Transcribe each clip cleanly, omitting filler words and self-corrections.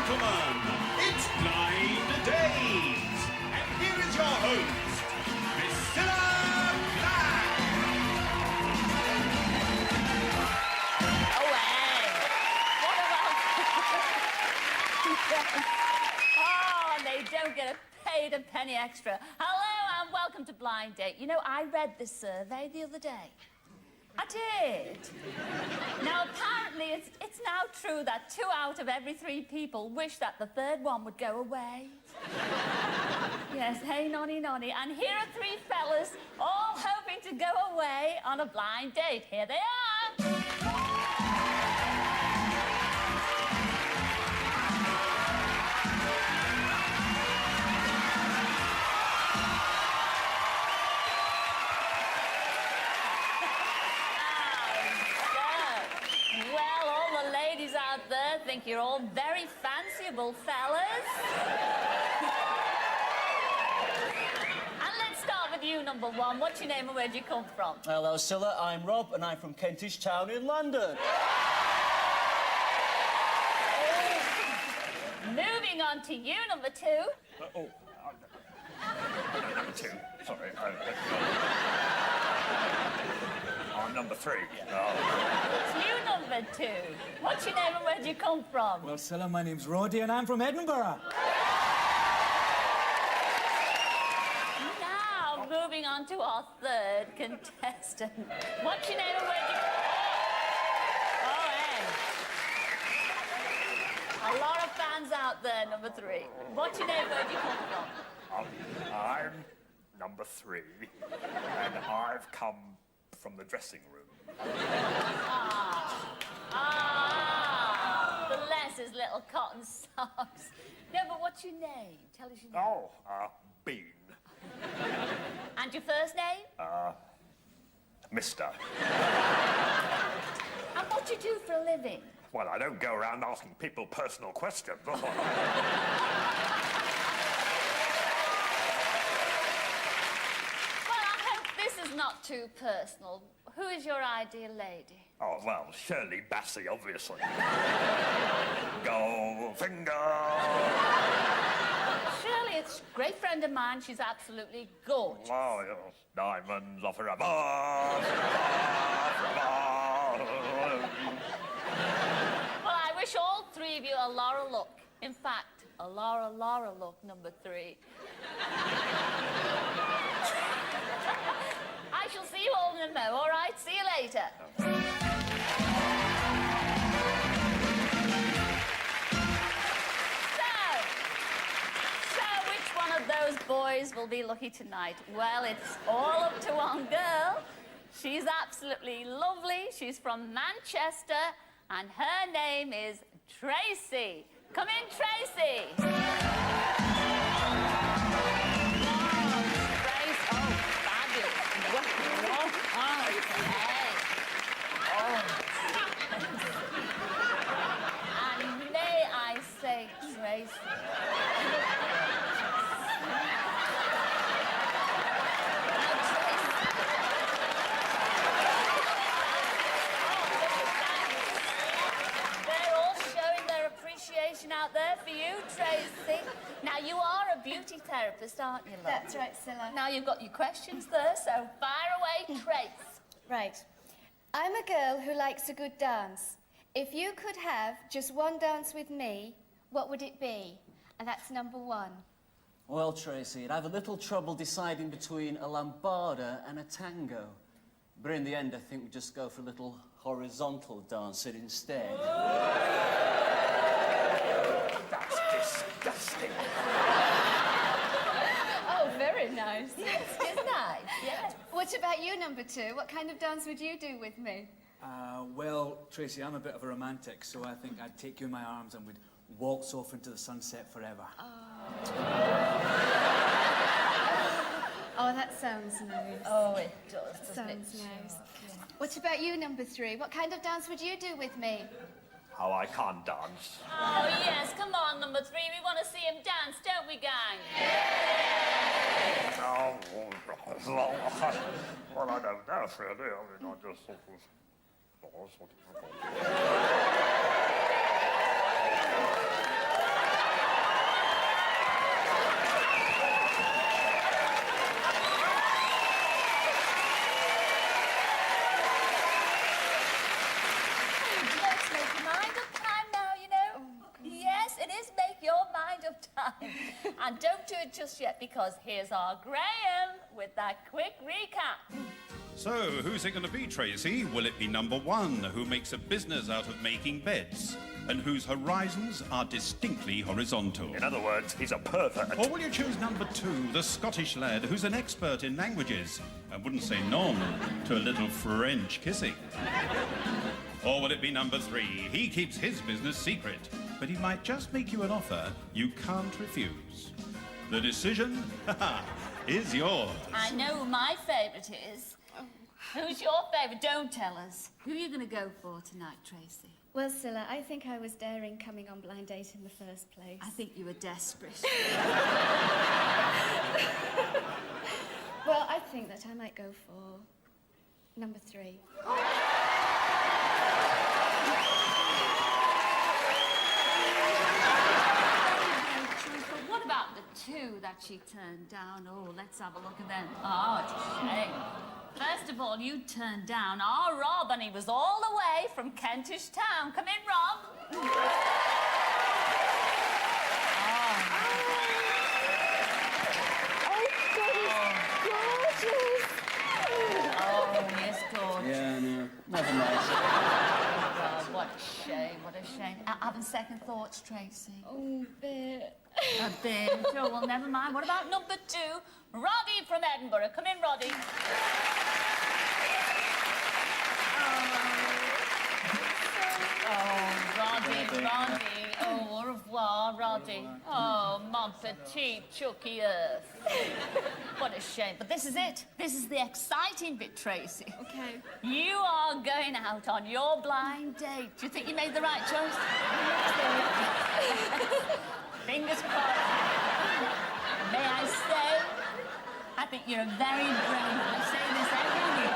gentlemen, it's Blind Days. And here is your host, Priscilla Black. Oh, Anne. What about... Oh, and they don't get paid a penny extra. Hello and welcome to Blind Date. You know, I read this survey the other day. I did. Now, apparently, it's now true that 2 out of every 3 people wish that the third one would go away. Yes, hey, nonny, nonny. And here are 3 fellas all hoping to go away on a blind date. Here they are. Well, all the ladies out there think you're all very fanciable fellas. And let's start with you, number 1. What's your name and where do you come from? Hello, Scylla. I'm Rob, and I'm from Kentish Town in London. Moving on to you, number 2. Number 2. Sorry. I'm number 3. It's you, number 2. What's your name and where do you come from? Well, Scylla, my name's Roddy and I'm from Edinburgh. Now, moving on to our 3rd contestant. What's your name and where do you come from? Oh, Anne. A lot of fans out there, number 3. What's your name and where do you come from? I'm number 3, and I've come from the dressing room. Bless his little cotton socks. No, but what's your name? Tell us your name. Bean. And your first name? Mister. And what do you do for a living? Well, I don't go around asking people personal questions. Not too personal. Who is your ideal lady? Oh, well, Shirley Bassey, obviously. Goldfinger. Shirley, it's a great friend of mine. She's absolutely gorgeous. Oh, yes. Diamonds are forever. Well, I wish all 3 of you a Laura look. In fact, a Laura look, number 3. I shall see you all in a mo, all right? See you later. So which one of those boys will be lucky tonight? Well, it's all up to one girl. She's absolutely lovely. She's from Manchester, and her name is Tracy. Come in, Tracy. And may I say, Tracy. They're all showing their appreciation out there for you, Tracy. Now, you are a beauty therapist, aren't you, love? That's right, Scylla. Now you've got your questions there, so fire away, Trace. Right. I'm a girl who likes a good dance. If you could have just one dance with me, what would it be? And that's number 1. Well, Tracy, I'd have a little trouble deciding between a lambada and a tango. But in the end, I think we just go for a little horizontal dancing instead. That's disgusting. Oh, very nice. Yes, it's nice, yes. What about you, number 2? What kind of dance would you do with me? Well, Tracy, I'm a bit of a romantic, so I think I'd take you in my arms and we'd waltz off into the sunset forever. Oh, that sounds nice. Oh, it does, doesn't it? Sounds nice. What about you, number 3? What kind of dance would you do with me? Oh, I can't dance. Oh, yes, come on, number 3. We want to see him dance, don't we, gang? Oh, well, I don't know, really. I mean, I just sort of... to it just yet because here's our Graham with that quick recap. So, who's it going to be, Tracy? Will it be number 1, who makes a business out of making beds, and whose horizons are distinctly horizontal? In other words, he's a pervert. Or will you choose number 2, the Scottish lad who's an expert in languages and wouldn't say non to a little French kissing? Or will it be number 3, he keeps his business secret, but he might just make you an offer you can't refuse? The decision, is yours. I know who my favourite is. Who's your favourite? Don't tell us. Who are you going to go for tonight, Tracy? Well, Scylla, I think I was daring coming on Blind Date in the first place. I think you were desperate. Well, I think that I might go for number 3. But what about the 2 that she turned down? Oh, let's have a look at them. Oh, it's a shame. First of all, you turned down our Rob, and he was all the way from Kentish Town. Come in, Rob. Oh, yes, gorgeous. Yeah, no, never mind. Oh, what a shame, what a shame. Having second thoughts, Tracy? Oh, bit. A bit. Oh, well, never mind. What about number 2? Roddy from Edinburgh. Come in, Roddy. Oh, Roddy. Oh, au revoir, Roddy. Oh, mon petit Chucky Earth. What a shame. But this is it. This is the exciting bit, Tracy. Okay. You are going out on your blind date. Do you think you made the right choice? Fingers crossed. May I say, I think you're a very brave. I say this every week.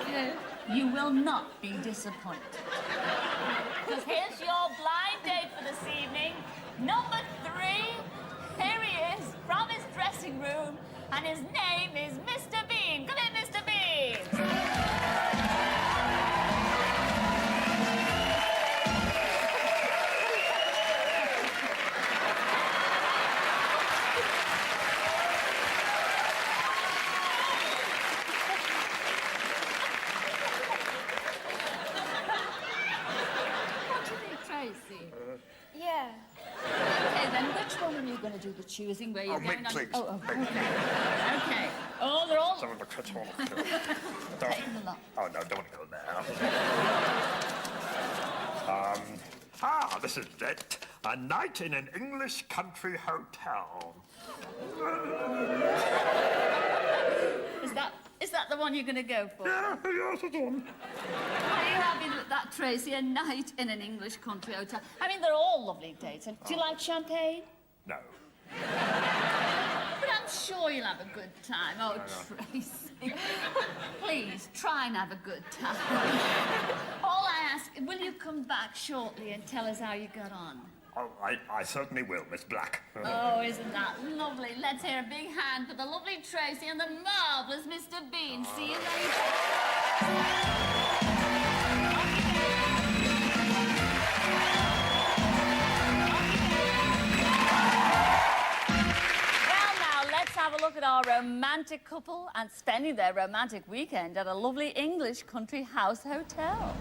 Okay. You will not be disappointed. Because here's your blind date for this evening. Number 3, here he is from his dressing room, and his name is Mr. Bean. Come in, Mr. Bean. What do you think, Tracy? Yeah. Okay, then which one are you going to do the choosing? Where you're Oh, me, going on? please. Oh, okay. Okay. Oh, they're all Some of the control. taking a lot. Oh, no, don't go there. This is it. A night in an English country hotel. Is that the one you're going to go for? Yeah, yes, it's on. Are you happy with that, Tracy? A night in an English country hotel. I mean, they're all lovely dates. And do you like champagne? No. But I'm sure you'll have a good time. Oh, Tracy. Please, try and have a good time. All I ask, will you come back shortly and tell us how you got on? Oh, I certainly will, Miss Black. Oh, isn't that lovely? Let's hear a big hand for the lovely Tracy and the marvellous Mr. Bean. See you later. Well, now, let's have a look at our romantic couple and spending their romantic weekend at a lovely English country house hotel.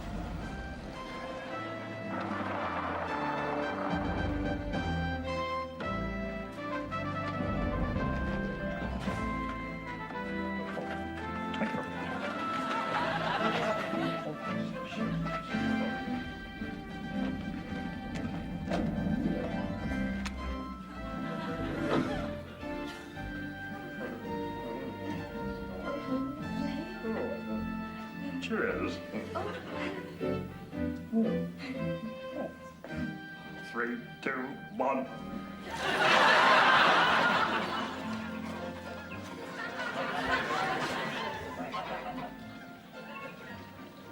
Cheers. 3, 2, 1.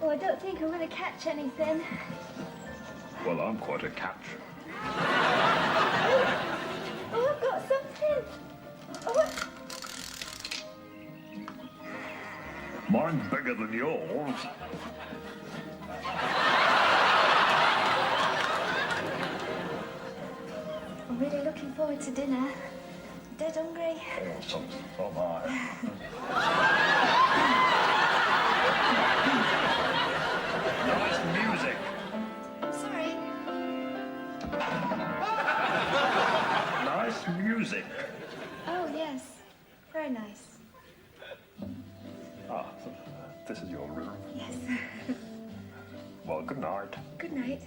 Oh, I don't think I'm going to catch anything. Well, I'm quite a catch. Oh, I've got something. Oh, Mine's bigger than yours. I'm really looking forward to dinner. dead hungry. Oh, so am I. Nice music. Sorry. Nice music. Oh, yes. Very nice. Ah, this is your room. Yes. Well, good night. Good night.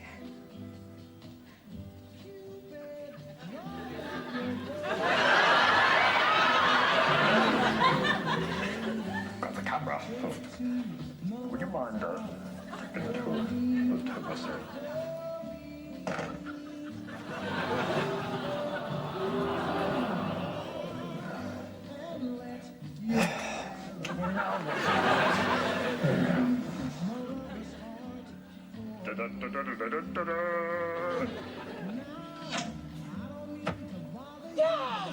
Got the camera. Would you mind taking it to the table? Yes!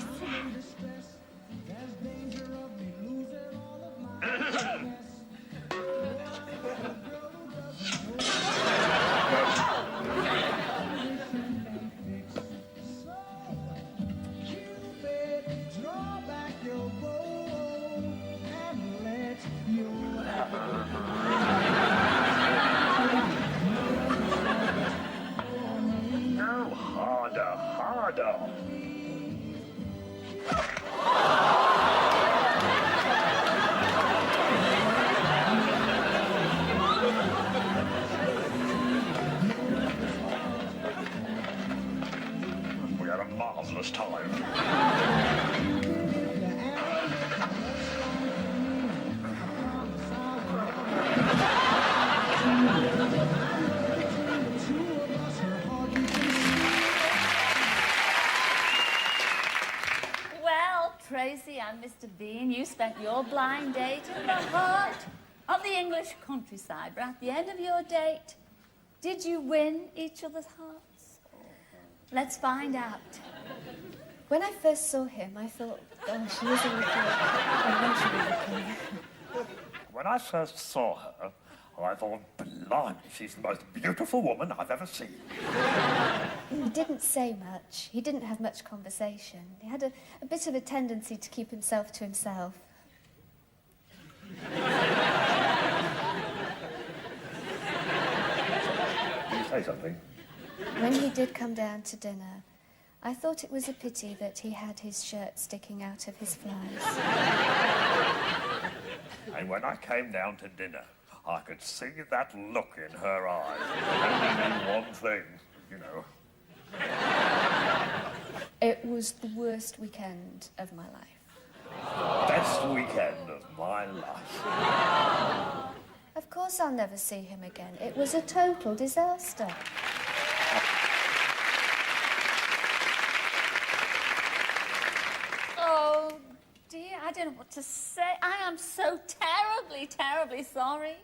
No, harder, harder. We had a marvelous time. Well, Tracy and Mr. Bean, you spent your blind date in the heart of the English countryside. But at the end of your date, did you win each other's hearts? Let's find out. When I first saw him, I thought, oh, she is a little unusual looking. When I first saw her, I thought, blimey, she's the most beautiful woman I've ever seen. He didn't say much. He didn't have much conversation. He had a bit of a tendency to keep himself to himself. Did you say something? When he did come down to dinner, I thought it was a pity that he had his shirt sticking out of his flies. And when I came down to dinner, I could see that look in her eyes. Only one thing, you know. It was the worst weekend of my life. Best weekend of my life. Of course I'll never see him again. It was a total disaster. Oh, dear, I don't know what to say. I am so terribly, terribly sorry.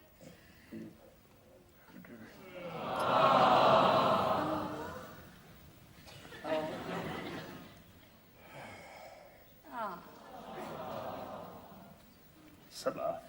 Summer.